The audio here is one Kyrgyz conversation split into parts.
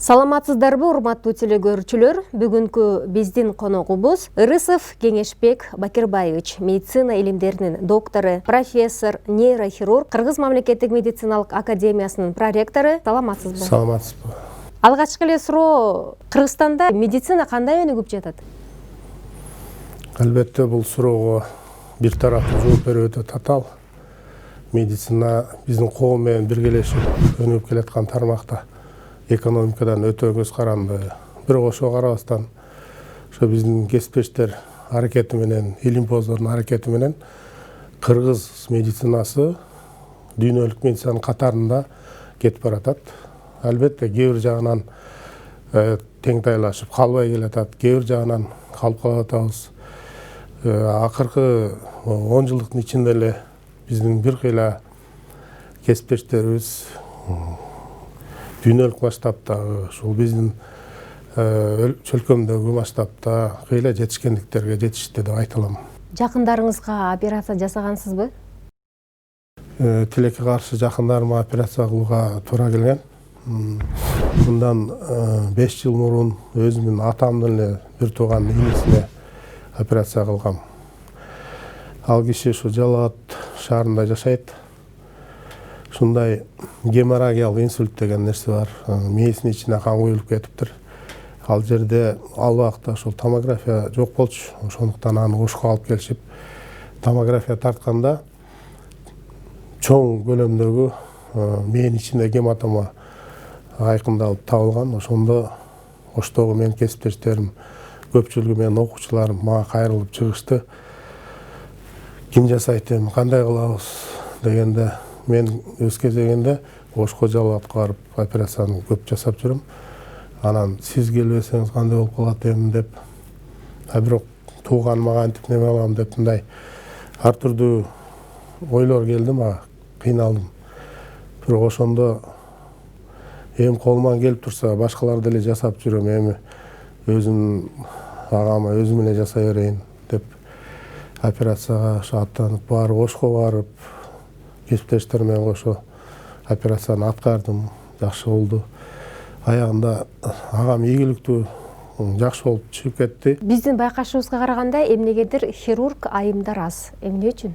Саламатсыздарбы, урматтуу телекөрүүчүлөр. Бүгүнкү биздин коногубуз Ырысов Кеңешбек Бакирбаевич, медицина илимдеринин доктору, профессор, нейрохирург, Кыргыз мамлекеттик медициналык академиясынын проректору. Саламатсызбы? Саламатсызбы. Алгачкы эле суроо, Кыргызстанда медицина кандай өнүгүп жатат? Албетте, бул суроого бир тараптуу жооп берүү өтө татаал. Медицина биздин коом менен биргелешип өнүгүп келаткан тармакта. Экономикадан өтө көз каранды. Бирок ошого карабастан, ошо биздин кесиптештер аракети менен, илимпоздордун аракети менен кыргыз медицинасы дүйнөлүк медицинанын катарында кетип баратат. Албетте, кээ бир жагынан теңтайлашып калбай келатат, кээ бир жагынан калып калып атабыз. Акыркы 10 жылдыктын ичинде эле биздин бир кыйла кесиптештерибиз дүйнөлүк масштабтагы, ушул биздин чөлкөмдөгү масштабта кыйла жетишкендиктерге жетишти деп айта алам. Жакындарыңызга операция жасагансызбы? Тилекке каршы жакындарыма операция кылууга туура келген. Мындан 5 жыл мурун өзүмдүн атамдын эле бир тууган инисине операция кылгам. Ал киши ушу Жалал Абад шаарында жашайт. Ушундай геморрагиялык инсульт деген нерсе бар. Мээсинин ичине кан куюлуп кетиптир. Ал жерде ал убакта ошол томография жок болчу. Ошондуктан аны Ошко алып келишип, томография тартканда чоң көлөмдөгү мээнин ичинде гематома айкындалып табылган. Ошондо Оштогу менин кесиптештерим, көпчүлүгү менин окуучуларым мага кайрылып чыгышты. Ким жасайт эми, кандай кылабыз дегенде, мен өз кезегинде Ошко Жалал Абадка барып операцияны көп жасап жүрөм. Анан сиз келбесеңиз кандай болуп калат эми деп, бирок тууганыма кантип неме кылам деп, мындай ар түрдүү ойлор келди мага, кыйналдым. Бирок ошондо эми колуман келип турса башкалар деле жасап жүрөм, эми өзүм агама өзүм эле жасай берейин деп операцияга аттанып барып, Ошко барып, кесиптештер менен кошо операцияны аткардым. Жакшы болду. Аягында агам ийгиликтүү, жакшы болуп чыгып кетти. Биздин байкашыбызга караганда эмнегедир хирург айымдар аз. Эмне үчүн?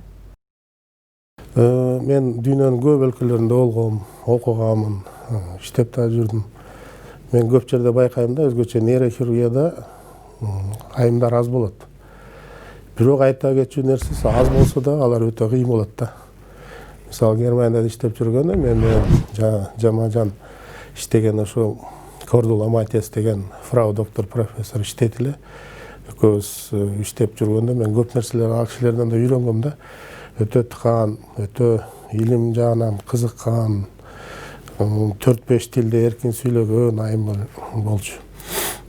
Мен дүйнөнүн көп өлкөлөрүндө болгом, окугамын, иштеп да жүрдүм. Мен көп жерде байкайм да, өзгөчө нейрохирургияда айымдар аз болот. Бирок айта кетчү нерсеси, аз болсо да алар өтө кыйын болот да. Мисалы, Германияда иштеп жүргөндө мен жама-жан иштеген ошо Кордула Матиас деген фрау доктор профессор иштейт эле. Экөөбүз иштеп жүргөндө мен көп нерселерди ал кишилерден да үйрөнгөм да. Өтө тыкан, өтө илим жагынан кызыккан, 4-5 тилде эркин сүйлөгөн айым болчу.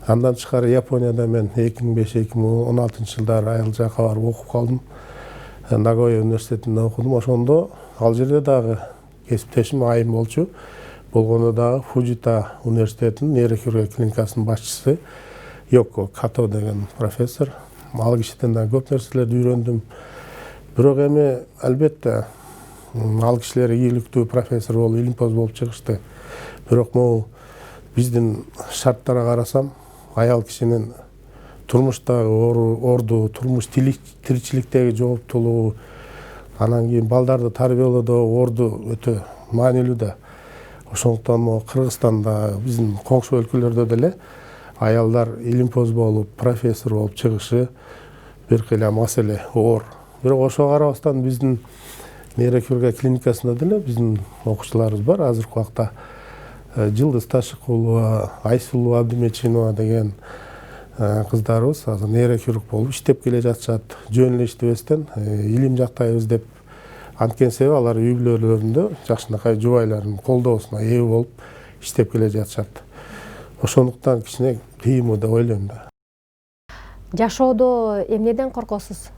Андан тышкары Японияда мен 2005-2016 жылдары айыл жакка барып окуп калдым. Нагоя университетинде окудум. Ошондо ал жерде дагы кесиптешим айым болчу. Болгону дагы Фужита университетинин нейрохирургия клиникасынын башчысы Йоко Като деген профессор. Ал кишиден да көп нерселерди үйрөндүм. Бирок эми албетте ал кишилер ийгиликтүү профессор болуп, илимпоз болуп чыгышты. Бирок могу биздин шарттарга карасам, аял кишинин турмуштагы орду, турмуш тиричиликтеги жооптуулугу, анан кийин балдарды тарбиялоодо орду өтө маанилүү да. Ошондуктан могу Кыргызстанда, биздин коңшу өлкөлөрдө деле аялдар илимпоз болуп, профессор болуп чыгышы бир кыйла маселе, оор. Бирок ошого карабастан биздин нейрохирургия клиникасында деле биздин окуучуларыбыз бар. Азыркы убакта Жылдыз Ташыкулова, Айсулуу Абдимечинова деген кыздарыбыз азыр нейрохирург болуп иштеп келе жатышат. Жөн эле иштебестен илим жактайбыз деп анткени себеби алар үй бүлөлөрүндө жакшынакай жубайлардын колдоосуна ээ болуп иштеп келе жатышат. Ошондуктан кичине кыйын деп ойлойм да. Жашоодо эмнеден коркосуз?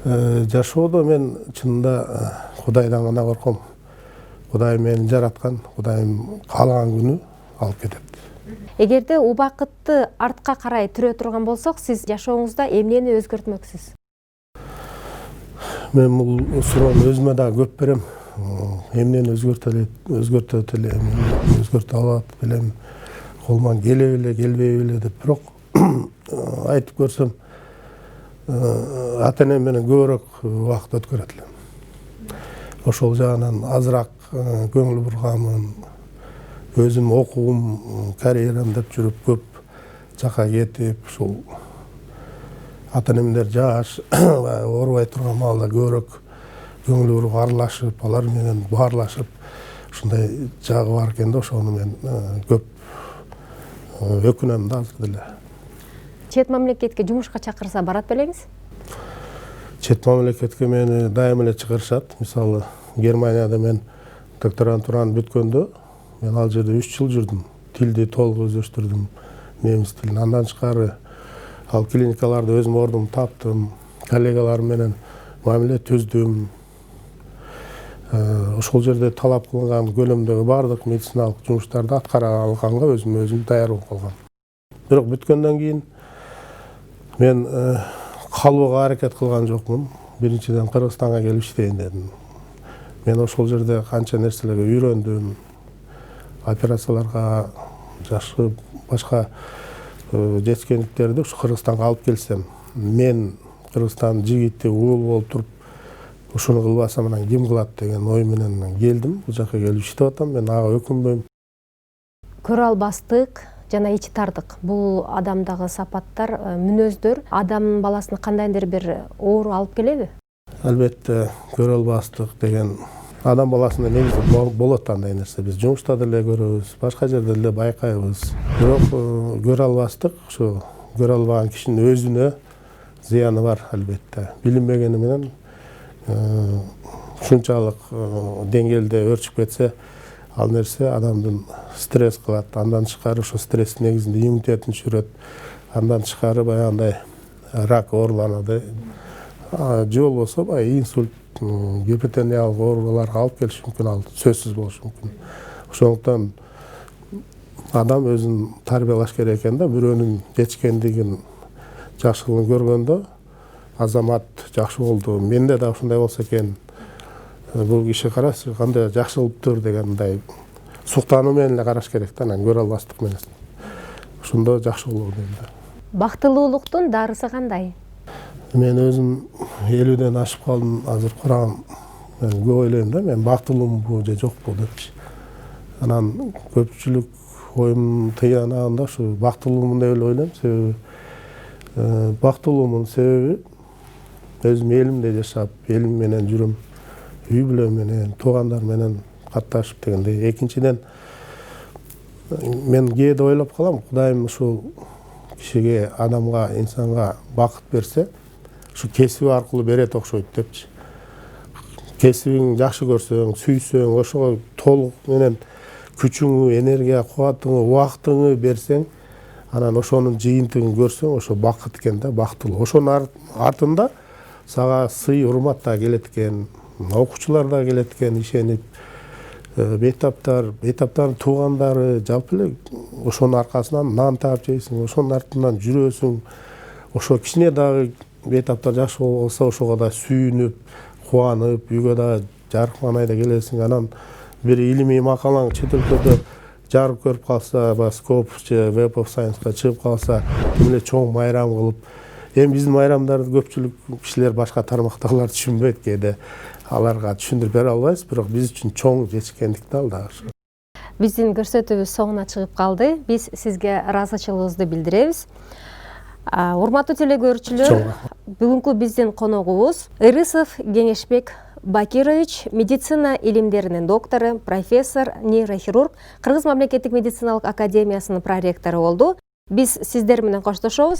Жашоодо мен чынында Кудайдан гана корком. Кудай мени жараткан, Кудайым каалаган күнү алып кетет. Эгерде убакытты артка карай түрө турган болсок, сиз жашооңузда эмнени өзгөртмөксүз? Мен бул суроону өзүмө да көп берем. эмнени өзгөртөт эле, өзгөртө алат белем, колуман келе беле, келбей беле деп, бирок айтып көрсөм, ата энем менен көбүрөөк убакыт өткөрөт элем. Ошол жагынан азыраак көңүл бурганмын. Өзүм окугум, карьерам деп жүрүп көп жака кетип, ушул ата энемдер жаш, оорубай турган маалда көбүрөөк көңүл буруп аралашып, алар менен баарлашып, ушундай жагы бар экен да, ошону мен көп өкүнөм да азыр деле. Чет мамлекетке жумушка чакырса барат белеңиз? Чет мамлекетке мени дайым эле чыгарышат. Мисалы, Германияда мен докторантураны бүткөндө, мен ал жерде 3 жыл жүрдүм. Тилди толук өздөштүрдүм, немис тилин. Андан тышкары ал клиникаларда өзүм ордумду таптым, коллегаларым менен мамиле түздүм. Ошол жерде талап кылынган көлөмдөгү баардык медициналык жумуштарды аткара алганга өзүм даяр болуп калгам. Бирок бүткөндөн кийин мен калууга аракет кылган жокмун. Биринчиден Кыргызстанга келип иштейин дедим. Мен ошол жерде канча нерселерге үйрөндүм. Операцияларга жашып, башка жетишкендиктерди ушу Кыргызстанга алып келсем, мен Кыргызстандын жигити уул болуп туруп, ушуну кылбасам анан ким кылат деген ой менен келдим. Бул жака келип иштеп атам. Мен ага өкүнбөйм. Көрө албастык жана ичи тардык. Бул адамдагы сапаттар, мүнөздөр адам баласына кандайдыр бир оору алып келеби? Албетте, көрө албастык деген адам баласында негизи болот андай нерсе. Биз жумушта деле көрөбүз, башка жерде деле байкайбыз. Бирок көрө албастык, ушу көрө албаган кишинин өзүнө зыяны бар албетте. Билинбегени менен ушунчалык деңгээлде өрчүп кетсе, ал нерсе адамдын стресс кылат. Андан тышкары ошо стресстин негизинде иммунитетин түшүрөт. Андан тышкары баягындай рак ооруланады. Же болбосо баягы инсульт, гипертониялык ооруларга алып келиши мүмкүн, ал сөзсүз болушу мүмкүн. Ошондуктан адам өзүн тарбиялаш керек экен да, бирөөнүн жетишкендигин, жакшылыгын көргөндө азамат жакшы болду, менде да ушундай болсо экен, бул киши карашы кандай жакшы кылыптыр дегендай суктануу менен эле караш керек да, анан көрө албастык менен. Ошондо жакшы болот дейм да. Бактылуулуктун дарысы кандай? Мен өзүм 50ден ашып калдым, азыр курагым. Мен көп ойлойм да, мен бактылуумбу же жокпу депчи. Анан көпчүлүк оюм тыйнаганда ушу бактылуумун деп эле ойлойм. Себеби бактылуумун себеби өзүм элимде жашап, элим менен жүрөм, үй бүлө менен, туугандар менен катташып дегендей. Экинчиден мен кээде ойлоп калам, Кудайым ушул кишиге, адамга, инсанга бакыт берсе, ушу кесиби аркылуу берет окшойт депчи. Кесибиң жакшы көрсөң, сүйсөң, ошого толук менен күчүңү, энергия, кубатыңы, убактыңы берсең, анан ошонун жыйынтыгын көрсөң, ошо бакыт экен да, бактылуу. Ошонун артында сага сый, урмат да келет экен, окуучулар да келет экен, ишенип, бейтаптардын туугандары, жалпы эле ошонун аркасынан нан таап жейсиң, ошонун артынан жүрөсүң. Ошо кичине дагы бейтаптар жакшы болсо, ошого да сүйүнүп, кубанып, үйгө да жарык маанайда келесиң. Анан бир илимий макалаң чет өлкөдө жарык көрүп калса, Scope же Web of Science'га чыгып калса, эле чоң майрам кылып, эми биздин майрамдарды көпчүлүк кишилер башка тармактагылар түшүнбөйт кээде. Аларга түшүндүрүп бере албайбыз, бирок биз үчүн чоң жетишкендик да ал дагы. Биздин көрсөтүүбүз соңуна чыгып калды. Биз сизге ыраазычылыгыбызды билдиребиз. Урматтуу телекөрүүчүлөр, бүгүнкү биздин коногубуз Ырысов Кеңешбек Бакирович, медицина илимдеринин доктору, профессор, нейрохирург, Кыргыз мамлекеттик медициналык академиясынын проректору болду. Биз сиздер менен коштошобуз.